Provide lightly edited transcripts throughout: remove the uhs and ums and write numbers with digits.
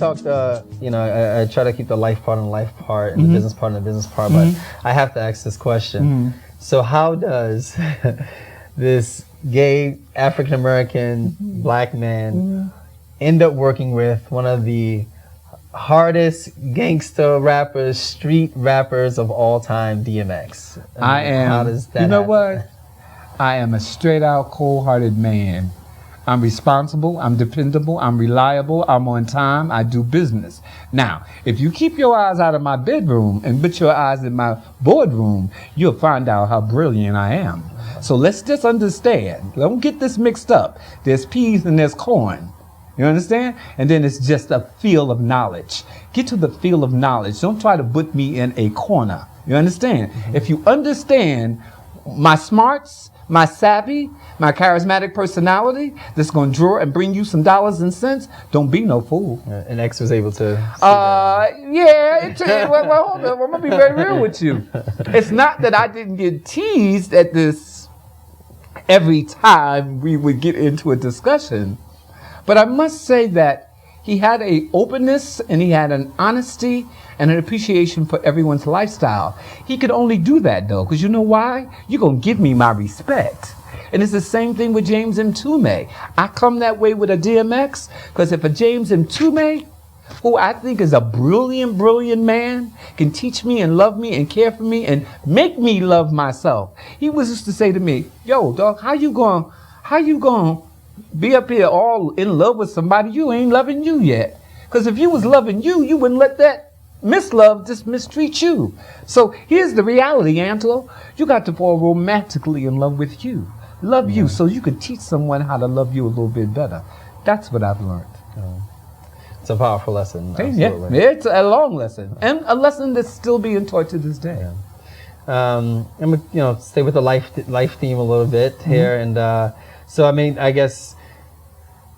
talked, I try to keep the life part on the life part and the business part on the business part, but I have to ask this question. So how does this gay African-American black man end up working with one of the hardest gangster rappers, street rappers of all time, DMX? How does that happen? What? I am a straight out cold-hearted man. I'm responsible, I'm dependable, I'm reliable, I'm on time, I do business. Now, if you keep your eyes out of my bedroom and put your eyes in my boardroom, you'll find out how brilliant I am. So let's just understand. Don't get this mixed up. There's peas and there's corn. You understand? And then it's just a field of knowledge. Get to the field of knowledge. Don't try to put me in a corner. You understand? If you understand my smarts, my savvy, my charismatic personality that's going to draw and bring you some dollars and cents, don't be no fool. And X was able to well, hold on. I'm going to be very real with you. It's not that I didn't get teased at this every time we would get into a discussion, but I must say that he had an openness and he had an honesty and an appreciation for everyone's lifestyle. He could only do that, though, because you know why? You're going to give me my respect. And it's the same thing with James Mtume. I come that way with a DMX, because if a James Mtume, who I think is a brilliant, brilliant man, can teach me and love me and care for me and make me love myself. He was used to say to me, yo, dog, how you going be up here all in love with somebody you ain't loving you yet? Because if you was loving you, you wouldn't let that mislove just mistreat you. So here's the reality, Angelo. You got to fall romantically in love with you. Love you so you can teach someone how to love you a little bit better. That's what I've learned. It's a powerful lesson. Yeah, it's a long lesson. And a lesson that's still being taught to this day. I'm gonna, stay with the life theme a little bit here. And so, I mean, I guess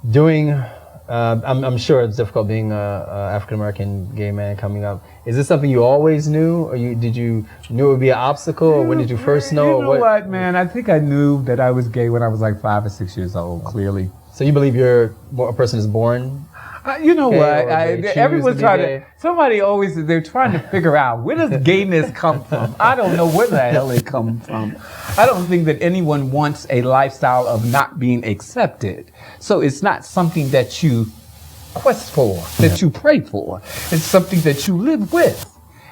doing... I'm sure it's difficult being a African-American gay man coming up. Is this something you always knew, or did you knew it would be an obstacle, or when did you first know? You know what, man? I think I knew that I was gay when I was like 5 or 6 years old, clearly. So you believe a person is born? You know what? Everyone's trying to. Somebody always, they're trying to figure out, where does gayness come from? I don't know where the hell it comes from. I don't think that anyone wants a lifestyle of not being accepted. So it's not something that you quest for, that you pray for. It's something that you live with,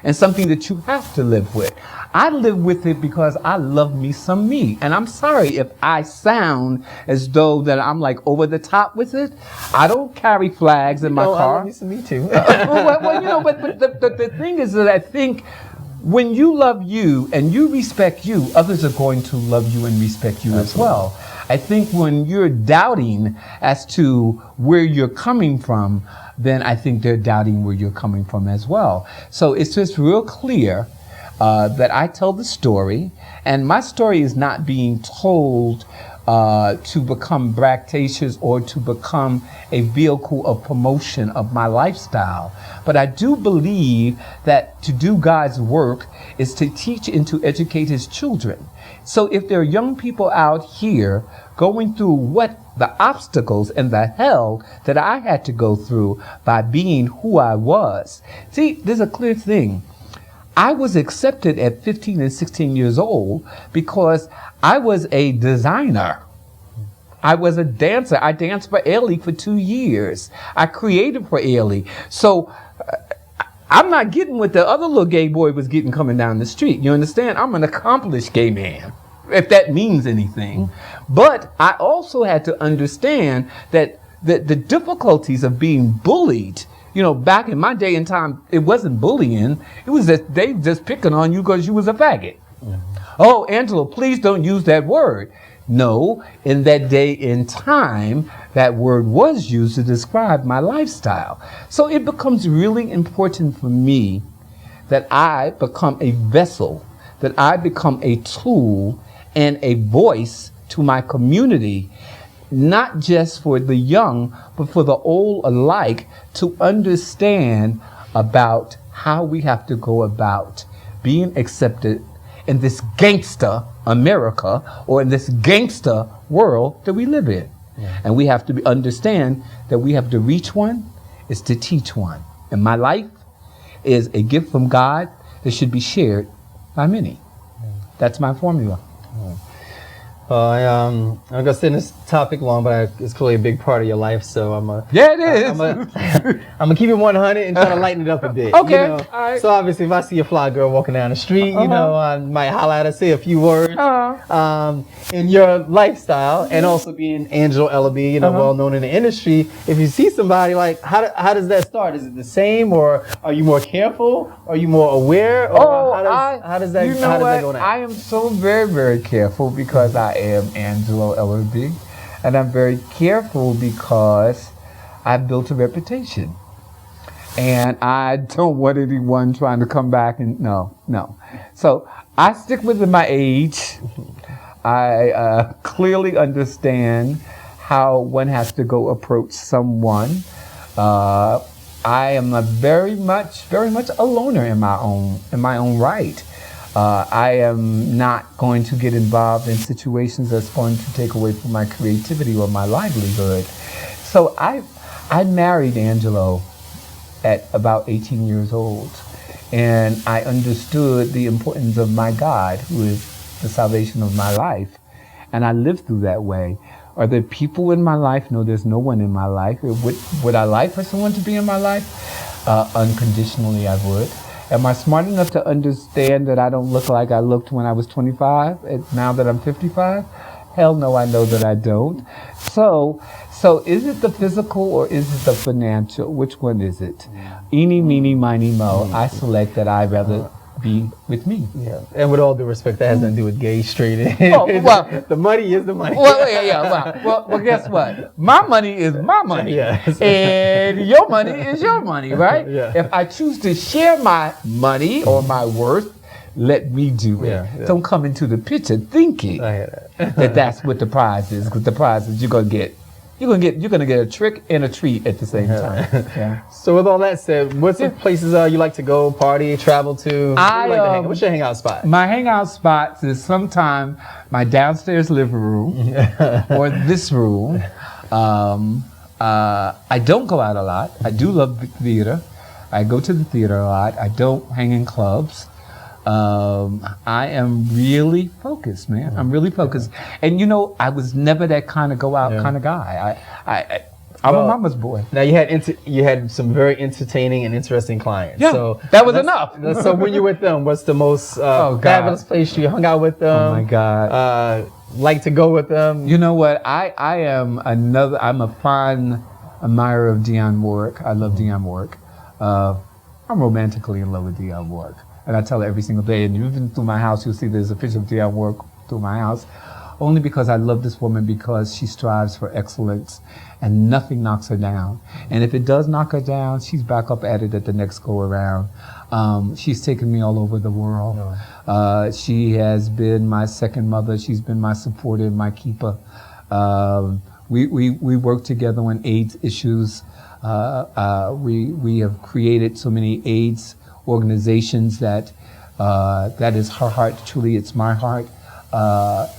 and something that you have to live with. I live with it because I love me some me. And I'm sorry if I sound as though that I'm like over the top with it. I don't carry flags in my car. I love me some me too. But the thing is that I think when you love you and you respect you, others are going to love you and respect you as well. I think when you're doubting as to where you're coming from, then I think they're doubting where you're coming from as well. So it's just real clear that I tell the story, and my story is not being told to become bragtatious or to become a vehicle of promotion of my lifestyle. But I do believe that to do God's work is to teach and to educate his children. So if there are young people out here going through what the obstacles and the hell that I had to go through by being who I was. See, there's a clear thing. I was accepted at 15 and 16 years old because I was a designer. I was a dancer. I danced for Ailey for 2 years. I created for Ailey. So I'm not getting what the other little gay boy was getting coming down the street. You understand? I'm an accomplished gay man, if that means anything. But I also had to understand that the difficulties of being bullied. Back in my day and time, it wasn't bullying. It was that they just picking on you because you was a faggot. Oh, Angelo, please don't use that word. No, in that day and time, that word was used to describe my lifestyle. So it becomes really important for me that I become a vessel, that I become a tool and a voice to my community, not just for the young, but for the old alike, to understand about how we have to go about being accepted in this gangster America, or in this gangster world that we live in. And we have to understand that we have to reach one is to teach one. And my life is a gift from God that should be shared by many. That's my formula. I'm gonna say this topic long, but it's clearly a big part of your life. So Yeah, it is. I'm gonna keep it 100 and try to lighten it up a bit. Okay. You know? All right. So obviously, if I see a fly girl walking down the street, you know, I might holler at her, say a few words. In your lifestyle, and also being Angelo Ellerbee, you know, well known in the industry. If you see somebody, like, how does that start? Is it the same, or are you more careful? Are you more aware? Or how does that go down? I am so very, very careful because I am Angelo Ellerbee, and I'm very careful because I've built a reputation, and I don't want anyone trying to come back and no. So I stick within my age. I clearly understand how one has to go approach someone. I am a very much a loner in my own right. I am not going to get involved in situations that's going to take away from my creativity or my livelihood. So I married Angelo at about 18 years old, and I understood the importance of my God, who is the salvation of my life, and I lived through that way. Are there people in my life? No, there's no one in my life. Would I like for someone to be in my life? Unconditionally, I would. Am I smart enough to understand that I don't look like I looked when I was 25, and now that I'm 55? Hell no, I know that I don't. So is it the physical or is it the financial? Which one is it? Eeny, meeny, miny, mo. I select that I'd rather be with me. Yeah, and with all due respect, that has nothing to do with gay, straight. The money is the money. Well, guess what? My money is my money, and your money is your money, right? Yeah. If I choose to share my money or my worth, let me do it. Yeah. Don't come into the picture thinking that that's what the prize is. Because the prize is you're gonna get a trick and a treat at the same time. Yeah. So with all that said, what's the places you like to go, party, travel to? What's your hangout spot? My hangout spots is sometime my downstairs living room or this room. I don't go out a lot. I do love the theater. I go to the theater a lot. I don't hang in clubs. I am really focused, man. I'm really focused. And you know, I was never that kind of go out kind of guy. I'm a mama's boy. Now you had some very entertaining and interesting clients. Yeah, so that was enough. So when you're with them, what's the most fabulous place you hung out with them? Oh my God. Like to go with them? You know what? I'm a fond admirer of Dionne Warwick. I love Dionne Warwick. I'm romantically in love with Dionne Warwick. And I tell her every single day, and even through my house, you'll see there's a picture of Dionne Warwick through my house, only because I love this woman because she strives for excellence and nothing knocks her down. And if it does knock her down, she's back up at it at the next go around. She's taken me all over the world. She has been my second mother. She's been my supporter and my keeper. We work together on AIDS issues. We have created so many AIDS organizations that is her heart. Truly, it's my heart. Oh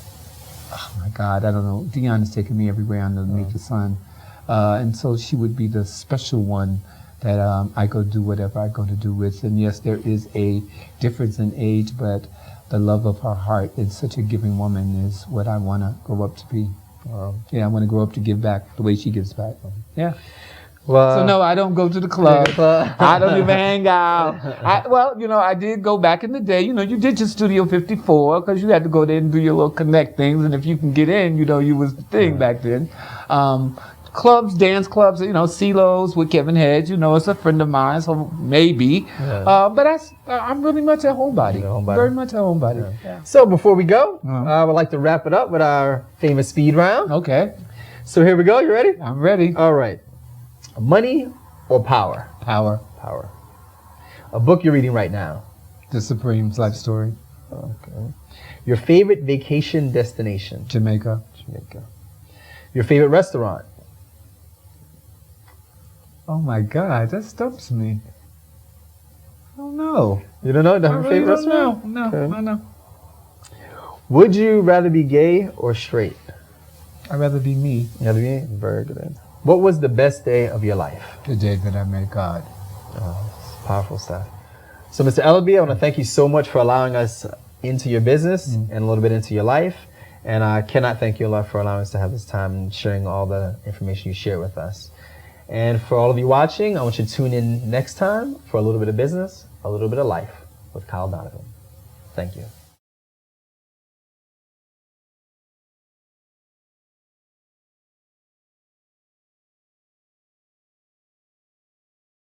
my God, I don't know. Dionne has taken me everywhere underneath the sun, and so she would be the special one that I go do whatever I go to do with. And yes, there is a difference in age, but the love of her heart and such a giving woman is what I want to grow up to be. I want to grow up to give back the way she gives back. Yeah. Well, so no, I don't go to the club. I don't even hang out. I did go back in the day. You did your Studio 54 because you had to go there and do your little connect things. And if you can get in, you was the thing back then. Clubs, dance clubs, CeeLo's with Kevin Hedge. It's a friend of mine, so maybe. Yeah. But I'm really much a homebody. Very much a homebody. Yeah. So before we go, I would like to wrap it up with our famous speed round. Okay. So here we go. You ready? I'm ready. All right. Money or power? Power. Power. A book you're reading right now? The Supreme's life story. Okay. Your favorite vacation destination? Jamaica. Your favorite restaurant? Oh my God, that stumps me. I don't know. You don't know? Your favorite restaurant? No, okay. I know. Would you rather be gay or straight? I'd rather be me. You rather be me? Very good answer. What was the best day of your life? The day that I met God. Oh, powerful stuff. So, Mr. Ellerbee, I want to thank you so much for allowing us into your business and a little bit into your life. And I cannot thank you enough for allowing us to have this time and sharing all the information you shared with us. And for all of you watching, I want you to tune in next time for a little bit of business, a little bit of life with Kyle Donovan. Thank you.